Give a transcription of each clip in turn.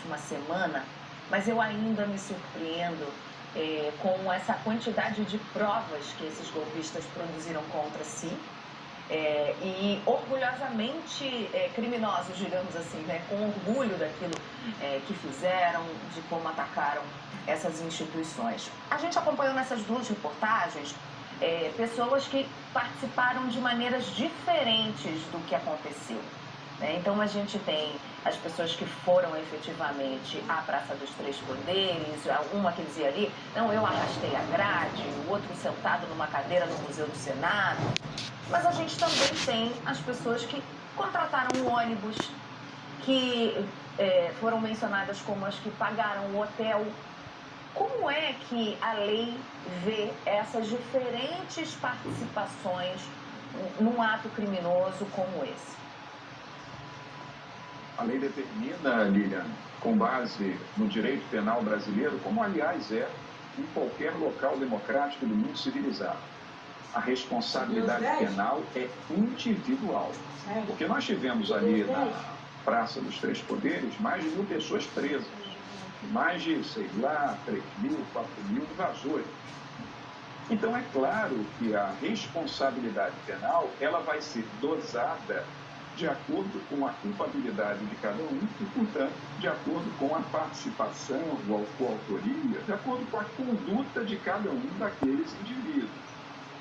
última semana, mas eu ainda me surpreendo com essa quantidade de provas que esses golpistas produziram contra si. E orgulhosamente criminosos, digamos assim, né? Com orgulho daquilo que fizeram, de como atacaram essas instituições. A gente acompanhou nessas duas reportagens pessoas que participaram de maneiras diferentes do que aconteceu. Então a gente tem as pessoas que foram efetivamente à Praça dos Três Poderes, uma que dizia ali, não, eu arrastei a grade, o outro sentado numa cadeira no Museu do Senado. Mas a gente também tem as pessoas que contrataram um ônibus, que foram mencionadas como as que pagaram o hotel. Como é que a lei vê essas diferentes participações num ato criminoso como esse? A lei determina, Lilian, com base no direito penal brasileiro, como aliás é em qualquer local democrático do mundo civilizado. A responsabilidade penal é individual. Porque nós tivemos ali na Praça dos Três Poderes mais de 1.000 pessoas presas. Mais de, 3.000, 4.000 invasores. Então é claro que a responsabilidade penal ela vai ser dosada de acordo com a culpabilidade de cada um e, portanto, de acordo com a participação, ou a coautoria, de acordo com a conduta de cada um daqueles indivíduos.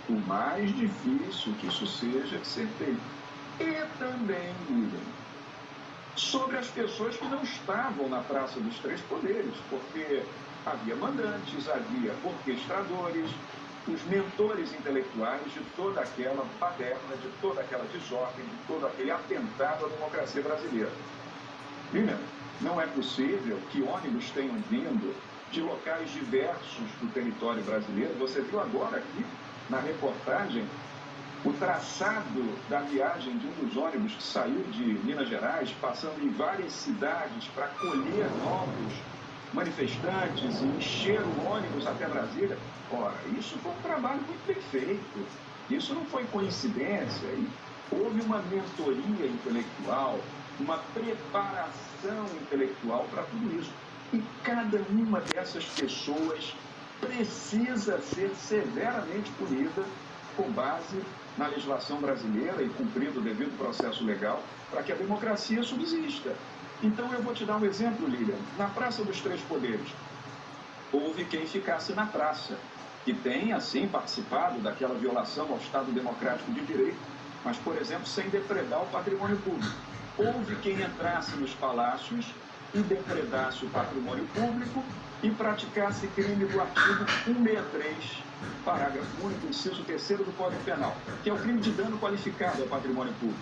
Por mais difícil que isso seja de ser feito. E também, William, sobre as pessoas que não estavam na Praça dos Três Poderes, porque havia mandantes, havia orquestradores, os mentores intelectuais de toda aquela baderna, de toda aquela desordem, de todo aquele atentado à democracia brasileira. Primeiro, não é possível que ônibus tenham vindo de locais diversos do território brasileiro. Você viu agora aqui, na reportagem, o traçado da viagem de um dos ônibus que saiu de Minas Gerais, passando em várias cidades para colher novos manifestantes e encher o ônibus até Brasília. Ora, isso foi um trabalho muito bem feito. Isso não foi coincidência. Houve uma mentoria intelectual, uma preparação intelectual para tudo isso. E cada uma dessas pessoas precisa ser severamente punida com base na legislação brasileira e cumprido o devido processo legal para que a democracia subsista. Então eu vou te dar um exemplo, Lilian. Na Praça dos Três Poderes, houve quem ficasse na praça, que tem, assim, participado daquela violação ao Estado Democrático de Direito, mas, por exemplo, sem depredar o patrimônio público. Houve quem entrasse nos palácios e depredasse o patrimônio público e praticasse crime do artigo 163, parágrafo único, inciso 3º do Código Penal, que é o crime de dano qualificado ao patrimônio público.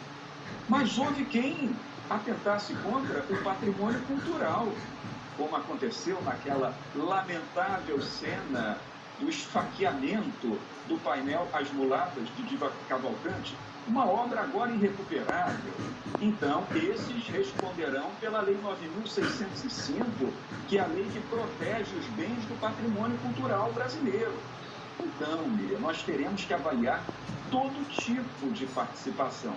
Mas houve quem atentasse contra o patrimônio cultural, como aconteceu naquela lamentável cena do esfaqueamento do painel As Mulatas, de Diva Cavalcante, uma obra agora irrecuperável. Então, esses responderão pela Lei 9.605, que é a lei que protege os bens do patrimônio cultural brasileiro. Então, Miriam, nós teremos que avaliar todo tipo de participação.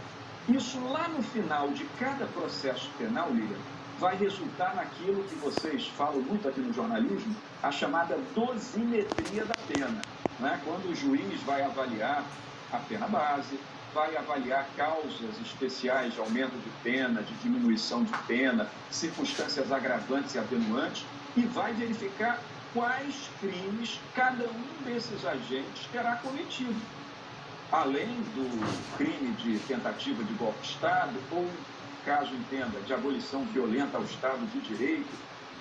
Isso lá no final de cada processo penal, Lilian, vai resultar naquilo que vocês falam muito aqui no jornalismo, a chamada dosimetria da pena. Né? Quando o juiz vai avaliar a pena base, vai avaliar causas especiais de aumento de pena, de diminuição de pena, circunstâncias agravantes e atenuantes, e vai verificar quais crimes cada um desses agentes terá cometido. Além do crime de tentativa de golpe de Estado, ou, caso entenda, de abolição violenta ao Estado de Direito,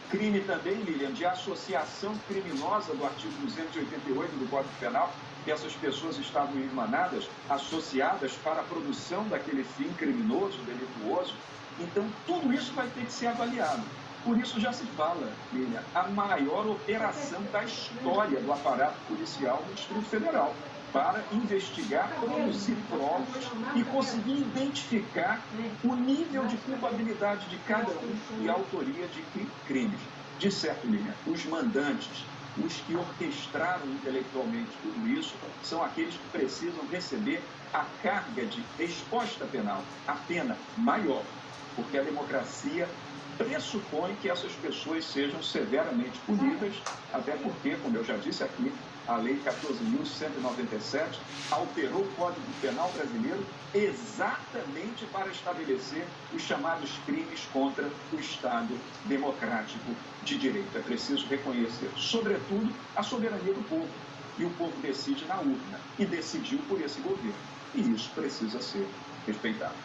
crime também, Lilian, de associação criminosa do artigo 288 do Código Penal, que essas pessoas estavam irmanadas, associadas para a produção daquele fim criminoso, delituoso. Então, tudo isso vai ter que ser avaliado. Por isso já se fala, Lilian, a maior operação da história do aparato policial no Distrito Federal, para investigar, produzir provas e conseguir identificar o nível de culpabilidade de cada um e a autoria de crimes. De certo, Lilian, os mandantes, os que orquestraram intelectualmente tudo isso, são aqueles que precisam receber a carga de resposta penal, a pena maior, porque a democracia pressupõe que essas pessoas sejam severamente punidas, até porque, como eu já disse aqui, a Lei 14.197 alterou o Código Penal brasileiro exatamente para estabelecer os chamados crimes contra o Estado democrático de direito. É preciso reconhecer, sobretudo, a soberania do povo. E o povo decide na urna, e decidiu por esse governo. E isso precisa ser respeitado.